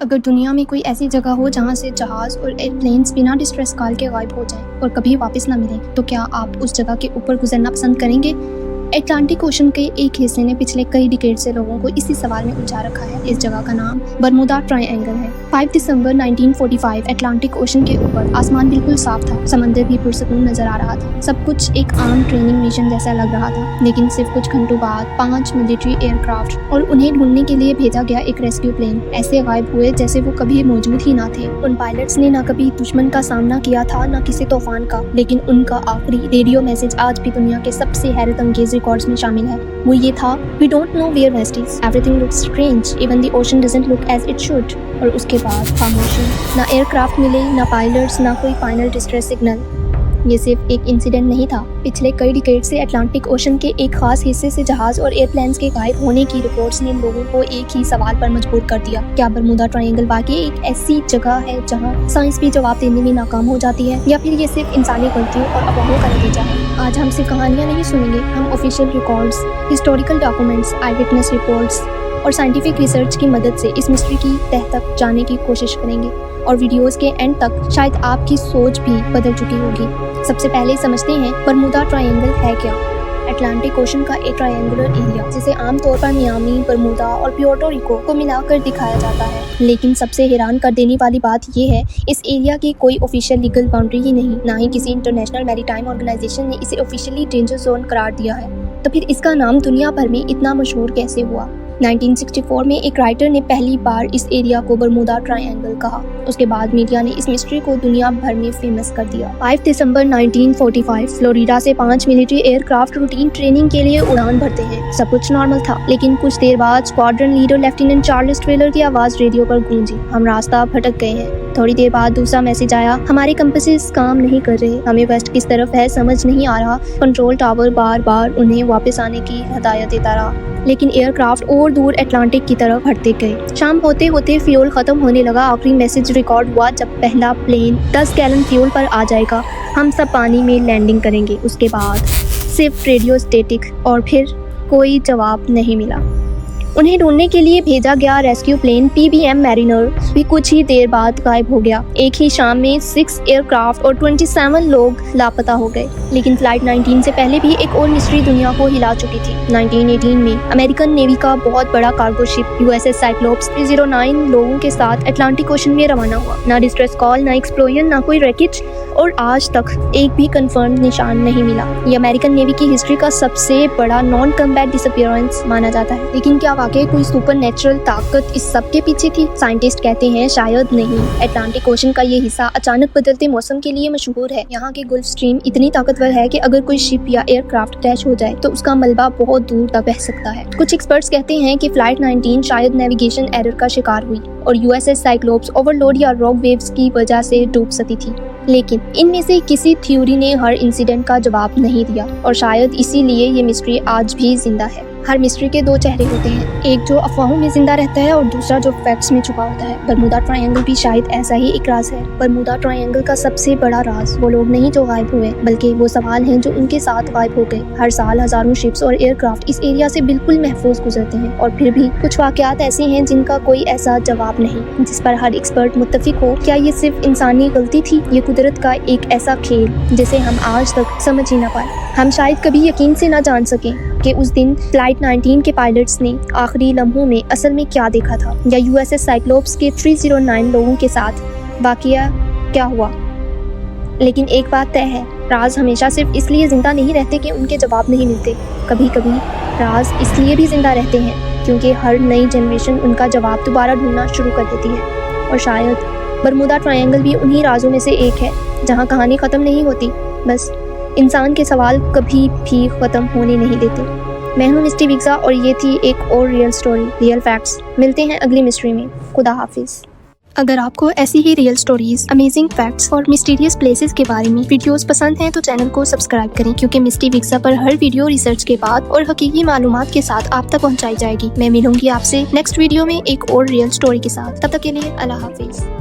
अगर दुनिया में कोई ऐसी जगह हो जहां से जहाज और एयरप्लेन्स बिना डिस्ट्रेस कॉल के गायब हो जाएं और कभी वापस ना मिलें, तो क्या आप उस जगह के ऊपर गुजरना पसंद करेंगे? अटलांटिक ओशन के एक हिस्से ने पिछले कई डिकेड से लोगों को इसी सवाल में उलझा रखा है। इस जगह का नाम बरमूडा ट्रायंगल है। 5 दिसंबर 1945 अटलांटिक ओशन के ऊपर आसमान बिल्कुल साफ था, समंदर भी पुरसकून नजर आ रहा था। सब कुछ एक आम ट्रेनिंग मिशन जैसा लग रहा था, लेकिन सिर्फ कुछ घंटों बाद 5 मिलिट्री एयरक्राफ्ट और उन्हें ढूंढने के लिए भेजा गया एक रेस्क्यू प्लेन ऐसे गायब हुए जैसे वो कभी मौजूद ही ना थे। उन पायलट्स ने न कभी दुश्मन का सामना किया था, न किसी तूफान का, लेकिन उनका आखिरी रेडियो मैसेज आज भी दुनिया के सबसे हैरत अंगेज रिकॉर्ड्स में शामिल है। वो ये था, "We don't know where west is. Everything looks strange. Even the ocean doesn't look as it should." और उसके बाद खामोशी। ना एयरक्राफ्ट मिले, ना पायलट्स, ना कोई फाइनल डिस्ट्रेस सिग्नल। ये सिर्फ एक इंसिडेंट नहीं था। पिछले कई डिकेड से अटलांटिक ओशन के एक खास हिस्से से जहाज और एयरप्लेन्स के गायब होने की रिपोर्ट्स ने लोगों को एक ही सवाल पर मजबूर कर दिया, क्या बरमूडा ट्रायंगल वाकई एक ऐसी जगह है जहां साइंस भी जवाब देने में नाकाम हो जाती है, या फिर ये सिर्फ इंसानी गलतियों और अफवाहों का नतीजा है? आज हम सिर्फ कहानियां नहीं सुनेंगे, हम ऑफिशियल रिकॉर्ड्स, हिस्टोरिकल डॉक्यूमेंट्स, आई विटनेस रिपोर्ट्स और साइंटिफिक रिसर्च की मदद से इस मिस्ट्री की तह तक जाने की कोशिश करेंगे। और वीडियोस के एंड तक शायद आपकी सोच भी बदल चुकी होगी। सबसे पहले समझते हैं बरमूडा ट्रायंगल है क्या। अटलांटिक ओशन का एक ट्रायंगुलर एरिया जिसे आमतौर पर मियामी, बरमूडा और प्यूर्टो रिको को मिलाकर दिखाया जाता है, लेकिन सबसे हैरान कर देने वाली बात यह है, इस एरिया की कोई ऑफिशियल लीगल बाउंड्री ही नहीं, ना ही किसी इंटरनेशनल मैरीटाइम ऑर्गेनाइजेशन ने इसे ऑफिशियली डेंजर जोन करार दिया है। तो फिर इसका नाम दुनिया भर में इतना मशहूर कैसे हुआ? 1964 में एक राइटर ने पहली बार इस एरिया को बरमूडा ट्रायंगल कहा। उसके बाद मीडिया ने इस मिस्ट्री को दुनिया भर में फेमस कर दिया। 5 दिसंबर 1945 फ्लोरिडा से 5 मिलिट्री एयरक्राफ्ट रूटीन ट्रेनिंग के लिए उड़ान भरते हैं। सब कुछ नॉर्मल था, लेकिन कुछ देर बाद squadron leader lieutenant Charles trailer की आवाज रेडियो पर गूंजी, "हम रास्ता भटक गए हैं।" थोड़ी देर बाद दूसरा मैसेज आया, "हमारे कंपासेस काम नहीं कर रहे, हमें वेस्ट किस तरफ है समझ नहीं आ रहा।" कंट्रोल टावर बार बार उन्हें वापस आने की हदायत देता रहा, लेकिन एयरक्राफ्ट और दूर अटलांटिक की तरफ हटते गए। शाम होते होते फ्यूल खत्म होने लगा। आखिरी मैसेज रिकॉर्ड हुआ, "जब पहला प्लेन 10 गैलन फ्यूल पर आ जाएगा, हम सब पानी में लैंडिंग करेंगे।" उसके बाद सिर्फ रेडियो स्टैटिक और फिर कोई जवाब नहीं मिला। उन्हें ढूंढने के लिए भेजा गया रेस्क्यू प्लेन PBM मैरिनर भी कुछ ही देर बाद गायब हो गया। एक ही शाम में 6 एयरक्राफ्ट और 27 लोग लापता हो गए। लेकिन फ्लाइट 19 से पहले भी एक और मिस्ट्री दुनिया को हिला चुकी थी। 1918 में अमेरिकन नेवी का बहुत बड़ा कार्गो शिप USS साइक्लोप्स 309 लोगों के साथ अटलांटिक ओशन में रवाना हुआ। ना डिस्ट्रेस कॉल, ना एक्सप्लोजन, ना कोई रैकेज, और आज तक एक भी कंफर्म निशान नहीं मिला। ये अमेरिकन नेवी की हिस्ट्री का सबसे बड़ा नॉन कम्बैट डिसअपीयरेंस माना जाता है। लेकिन क्या वाकई कोई सुपरनेचुरल ताकत इस सब के पीछे थी? साइंटिस्ट कहते हैं शायद नहीं। अटलांटिक ओशन का ये हिस्सा अचानक बदलते मौसम के लिए मशहूर है। यहाँ की गल्फ स्ट्रीम इतनी ताकतवर है कि अगर कोई शिप या एयरक्राफ्ट क्रैश हो जाए तो उसका मलबा बहुत दूर तक बह सकता है। कुछ एक्सपर्ट्स कहते हैं कि फ्लाइट 19 शायद नेविगेशन एरर का शिकार हुई और USS साइक्लोप्स ओवरलोड या रॉक वेव्स की वजह से डूब सकती थी। लेकिन इनमें से किसी थ्योरी ने हर इंसिडेंट का जवाब नहीं दिया, और शायद इसीलिए ये मिस्ट्री आज भी जिंदा है। हर मिस्ट्री के दो चेहरे होते हैं, एक जो अफवाहों में जिंदा रहता है और दूसरा जो फैक्ट्स में छुपा होता है। बरमूडा ट्रायंगल भी शायद ऐसा ही एक राज है। बरमूडा ट्रायंगल का सबसे बड़ा राज वो लोग नहीं जो गायब हुए, बल्कि वो सवाल हैं जो उनके साथ गायब हो गए। हर साल हजारों शिप्स और एयरक्राफ्ट इस एरिया से बिल्कुल महफूज गुजरते हैं, और फिर भी कुछ वाकयात ऐसे हैं जिनका कोई ऐसा जवाब नहीं, जिस पर हर एक्सपर्ट मुत्तफिक हो। क्या ये सिर्फ इंसानी गलती थी, ये कुदरत का एक ऐसा खेल जिसे हम आज तक समझ ही ना पाए? हम शायद कभी यकीन से ना जान सकें कि उस दिन फ्लाइट 19 के पायलट्स ने आखिरी लम्हों में असल में क्या देखा था, या USS साइक्लोप्स के 309 लोगों के साथ वाकया क्या हुआ। लेकिन एक बात तय है, राज हमेशा सिर्फ इसलिए जिंदा नहीं रहते कि उनके जवाब नहीं मिलते। कभी कभी राज इसलिए भी जिंदा रहते हैं क्योंकि हर नई जनरेशन उनका जवाब दोबारा ढूंढना शुरू कर देती है। और शायद बरमूडा ट्रायंगल भी उन्हीं राजों में से एक है जहाँ कहानी ख़त्म नहीं होती, बस इंसान के सवाल कभी भी ख़त्म होने नहीं देते। मैं हूँ मिस्टी विक्सा और ये थी एक और रियल स्टोरी, रियल फैक्ट्स। मिलते हैं अगली मिस्ट्री में। खुदा हाफिज़। अगर आपको ऐसी ही रियल स्टोरीज, अमेजिंग फैक्ट्स और मिस्टीरियस प्लेसेस के बारे में वीडियोस पसंद हैं तो चैनल को सब्सक्राइब करें, क्योंकि मिस्टी विक्सा पर हर वीडियो रिसर्च के बाद और हकीकी मालूमात के साथ आप तक पहुंचाई जाएगी। मैं मिलूंगी आपसे नेक्स्ट वीडियो में एक और रियल स्टोरी के साथ। तब तक के लिए अल्लाह हाफिज़।